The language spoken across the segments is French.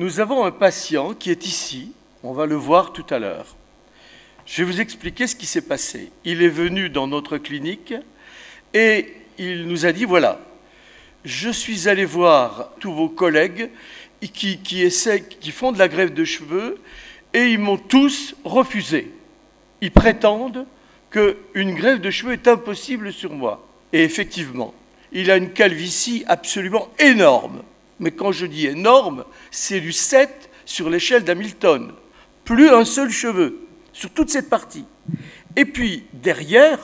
Nous avons un patient qui est ici, on va le voir tout à l'heure. Je vais vous expliquer ce qui s'est passé. Il est venu dans notre clinique et il nous a dit, voilà, je suis allé voir tous vos collègues qui font de la greffe de cheveux et ils m'ont tous refusé. Ils prétendent qu'une greffe de cheveux est impossible sur moi. Et effectivement, il a une calvitie absolument énorme. Mais quand je dis énorme, c'est du 7 sur l'échelle d'Hamilton. Plus un seul cheveu sur toute cette partie. Et puis, derrière,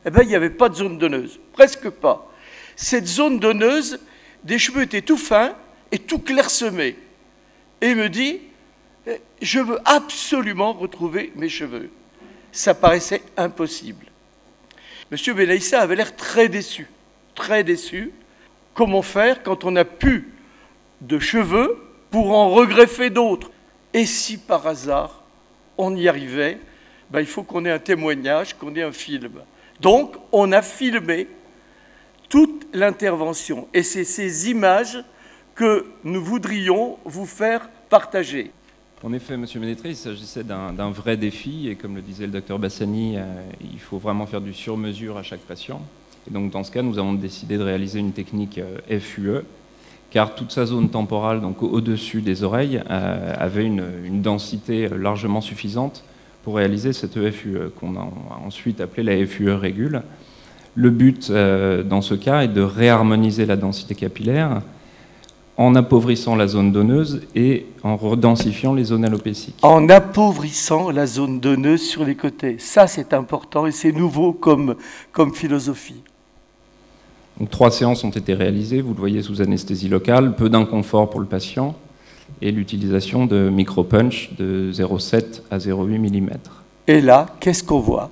il n'y avait pas de zone donneuse. Presque pas. Cette zone donneuse, des cheveux étaient tout fins et tout clairsemés. Et il me dit, je veux absolument retrouver mes cheveux. Ça paraissait impossible. Monsieur Benaïssa avait l'air très déçu. Très déçu. Comment faire quand on n'a plus de cheveux pour en regreffer d'autres? Et si par hasard on y arrivait, il faut qu'on ait un témoignage, qu'on ait un film. Donc on a filmé toute l'intervention. Et c'est ces images que nous voudrions vous faire partager. En effet, M. Ménétré, il s'agissait d'un vrai défi, et comme le disait le docteur Bassani, il faut vraiment faire du sur-mesure à chaque patient. Et donc dans ce cas, nous avons décidé de réaliser une technique FUE, car toute sa zone temporale, donc au-dessus des oreilles, avait une densité largement suffisante pour réaliser cette FUE, qu'on a ensuite appelée la FUE régule. Le but dans ce cas est de réharmoniser la densité capillaire en appauvrissant la zone donneuse et en redensifiant les zones alopéciques. En appauvrissant la zone donneuse sur les côtés. Ça, c'est important et c'est nouveau comme philosophie. Donc, 3 séances ont été réalisées, vous le voyez, sous anesthésie locale, peu d'inconfort pour le patient et l'utilisation de micro-punch de 0,7 à 0,8 mm. Et là, qu'est-ce qu'on voit?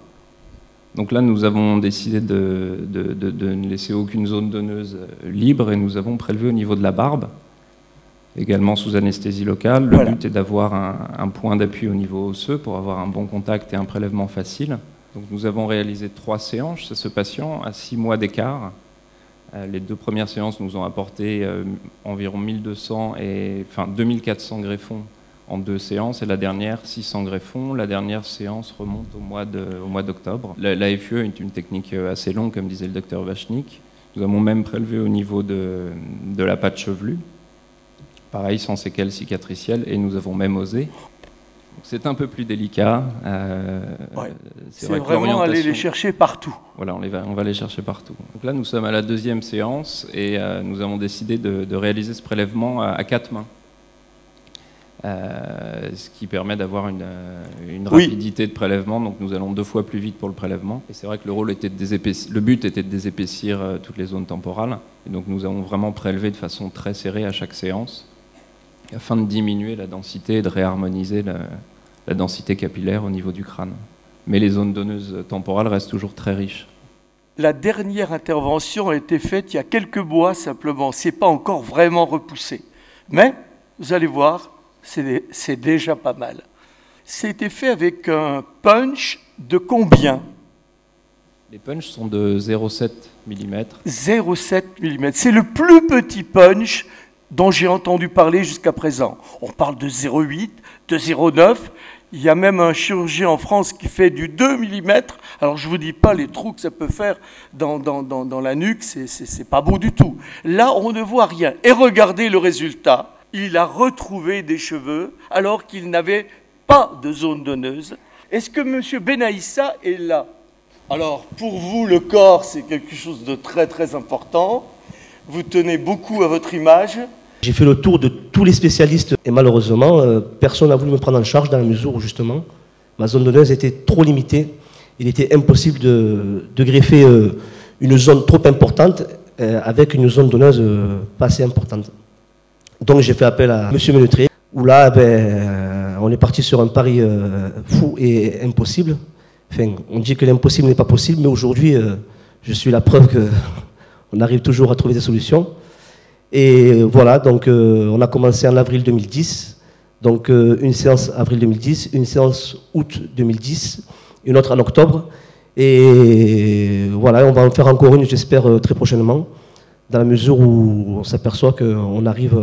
Donc là, nous avons décidé de ne laisser aucune zone donneuse libre et nous avons prélevé au niveau de la barbe, également sous anesthésie locale. Le but est d'avoir un point d'appui au niveau osseux pour avoir un bon contact et un prélèvement facile. Donc nous avons réalisé 3 séances chez ce patient à 6 mois d'écart. Les 2 premières séances nous ont apporté environ 2400 greffons en 2 séances, et la dernière 600 greffons. La dernière séance remonte au mois d'octobre. La FUE est une technique assez longue, comme disait le docteur Vachnik. Nous avons même prélevé au niveau de la patte chevelue, pareil, sans séquelles cicatricielles, et nous avons même osé. C'est un peu plus délicat. C'est vraiment aller les chercher partout. Voilà, on va les chercher partout. Donc là, nous sommes à la 2e séance, et nous avons décidé de réaliser ce prélèvement à 4 mains. Ce qui permet d'avoir une rapidité de prélèvement, donc nous allons 2 fois plus vite pour le prélèvement. Et c'est vrai que le but était de désépaissir toutes les zones temporales, et donc nous avons vraiment prélevé de façon très serrée à chaque séance, afin de diminuer la densité et de réharmoniser la densité capillaire au niveau du crâne. Mais les zones donneuses temporales restent toujours très riches. La dernière intervention a été faite il y a quelques mois simplement, c'est pas encore vraiment repoussé. Mais, vous allez voir, c'est déjà pas mal. C'était fait avec un punch de combien? Les punchs sont de 0,7 mm. 0,7 mm. C'est le plus petit punch dont j'ai entendu parler jusqu'à présent. On parle de 0,8, de 0,9. Il y a même un chirurgien en France qui fait du 2 mm. Alors je ne vous dis pas les trous que ça peut faire dans la nuque, c'est pas beau du tout. Là, on ne voit rien. Et regardez le résultat. Il a retrouvé des cheveux alors qu'il n'avait pas de zone donneuse. Est-ce que M. Benaïssa est là? Alors, pour vous, le corps, c'est quelque chose de très, très important. Vous tenez beaucoup à votre image. J'ai fait le tour de tous les spécialistes et malheureusement, personne n'a voulu me prendre en charge dans la mesure où, justement, ma zone donneuse était trop limitée. Il était impossible de greffer une zone trop importante avec une zone donneuse pas assez importante. Donc j'ai fait appel à M. Ménétré, où là, on est parti sur un pari fou et impossible. Enfin, on dit que l'impossible n'est pas possible, mais aujourd'hui, je suis la preuve qu'on arrive toujours à trouver des solutions. Et voilà, donc on a commencé en avril 2010, donc une séance avril 2010, une séance août 2010, une autre en octobre. Et voilà, on va en faire encore une, j'espère, très prochainement, dans la mesure où on s'aperçoit qu'on arrive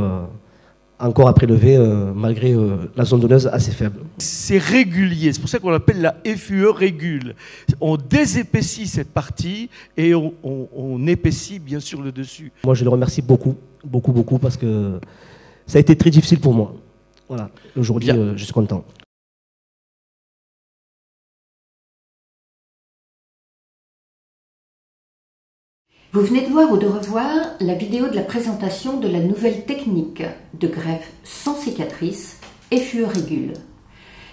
encore à prélever malgré la zone donneuse assez faible. C'est régulier, c'est pour ça qu'on l'appelle la FUE régule. On désépaissit cette partie et on épaissit bien sûr le dessus. Moi je le remercie beaucoup, beaucoup parce que ça a été très difficile pour moi. Voilà, aujourd'hui je suis content. Vous venez de voir ou de revoir la vidéo de la présentation de la nouvelle technique de greffe sans cicatrice, FUE régule.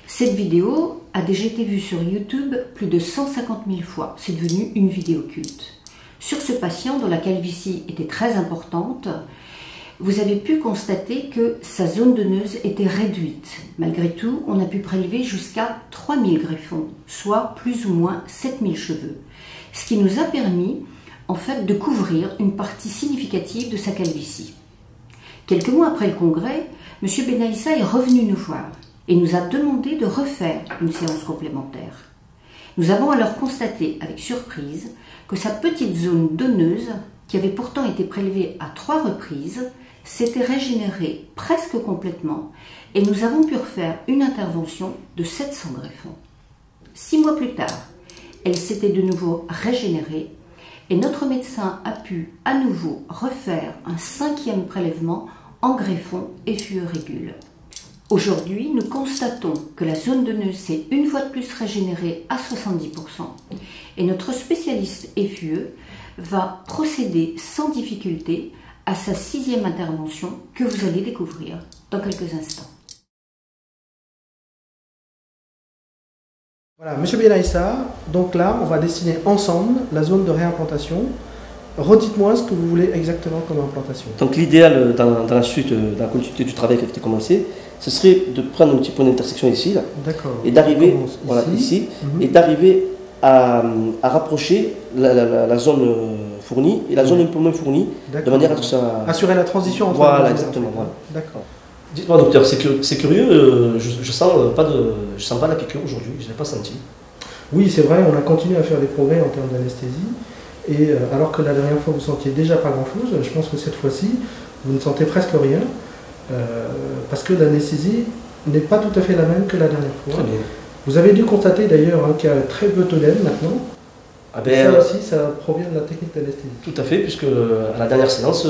Cette vidéo a déjà été vue sur YouTube plus de 150 000 fois. C'est devenu une vidéo culte. Sur ce patient dont la calvitie était très importante, vous avez pu constater que sa zone donneuse était réduite. Malgré tout, on a pu prélever jusqu'à 3000 greffons, soit plus ou moins 7000 cheveux. Ce qui nous a permis en fait de couvrir une partie significative de sa calvitie. Quelques mois après le congrès, M. Benaïssa est revenu nous voir et nous a demandé de refaire une séance complémentaire. Nous avons alors constaté avec surprise que sa petite zone donneuse, qui avait pourtant été prélevée à 3 reprises, s'était régénérée presque complètement et nous avons pu refaire une intervention de 700 greffons. 6 mois plus tard, elle s'était de nouveau régénérée et notre médecin a pu à nouveau refaire un 5e prélèvement en greffon FUE régule. Aujourd'hui, nous constatons que la zone donneuse s'est une fois de plus régénérée à 70% et notre spécialiste FUE va procéder sans difficulté à sa 6e intervention que vous allez découvrir dans quelques instants. Voilà, Monsieur Benaïssa, donc là, on va dessiner ensemble la zone de réimplantation. Redites-moi ce que vous voulez exactement comme implantation. Donc l'idéal dans la suite, dans la continuité du travail qui a été commencé, ce serait de prendre un petit point d'intersection ici, là, et d'arriver ici, et d'arriver à rapprocher la zone fournie et la zone un peu moins fournie, de manière à ce que ça... Assurer la transition entre voilà, les deux. exactement. Voilà. D'accord. Dites-moi docteur, c'est curieux, je sens pas la piqûre aujourd'hui, je ne l'ai pas senti. Oui, c'est vrai, on a continué à faire des progrès en termes d'anesthésie. Et alors que la dernière fois vous sentiez déjà pas grand-chose, je pense que cette fois-ci, vous ne sentez presque rien. Parce que l'anesthésie n'est pas tout à fait la même que la dernière fois. Très bien. Vous avez dû constater d'ailleurs qu'il y a très peu d'œdème maintenant. Ah ben, ça aussi, ça provient de la technique d'anesthésie. Tout à fait, puisque à la dernière séance,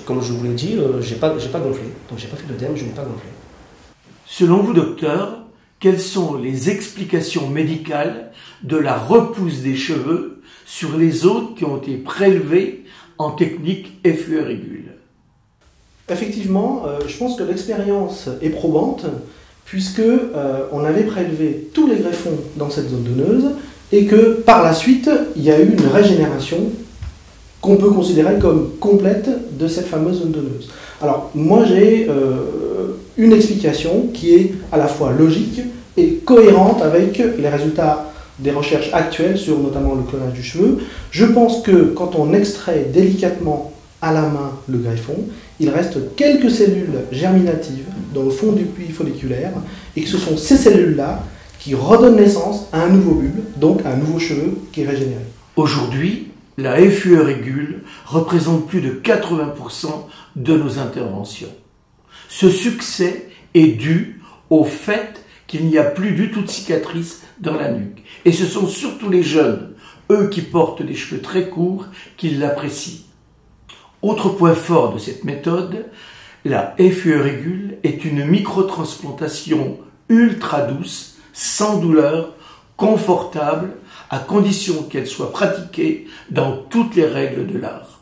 comme je vous l'ai dit, j'ai pas gonflé. Donc j'ai pas fait d'œdème, je n'ai pas gonflé. Selon vous, docteur, quelles sont les explications médicales de la repousse des cheveux sur les zones qui ont été prélevées en technique FUE régule? Effectivement, je pense que l'expérience est probante, puisque on avait prélevé tous les greffons dans cette zone donneuse, et que par la suite, il y a eu une régénération qu'on peut considérer comme complète de cette fameuse zone donneuse. Alors, moi j'ai une explication qui est à la fois logique et cohérente avec les résultats des recherches actuelles sur notamment le clonage du cheveu. Je pense que quand on extrait délicatement à la main le greffon, il reste quelques cellules germinatives dans le fond du puits folliculaire et que ce sont ces cellules-là qui redonnent naissance à un nouveau bulbe, donc à un nouveau cheveu qui est régénéré. Aujourd'hui, la FUE régule représente plus de 80% de nos interventions. Ce succès est dû au fait qu'il n'y a plus du tout de cicatrices dans la nuque. Et ce sont surtout les jeunes, eux qui portent des cheveux très courts, qui l'apprécient. Autre point fort de cette méthode, la FUE régule est une microtransplantation ultra douce, sans douleur, confortable, à condition qu'elle soit pratiquée dans toutes les règles de l'art.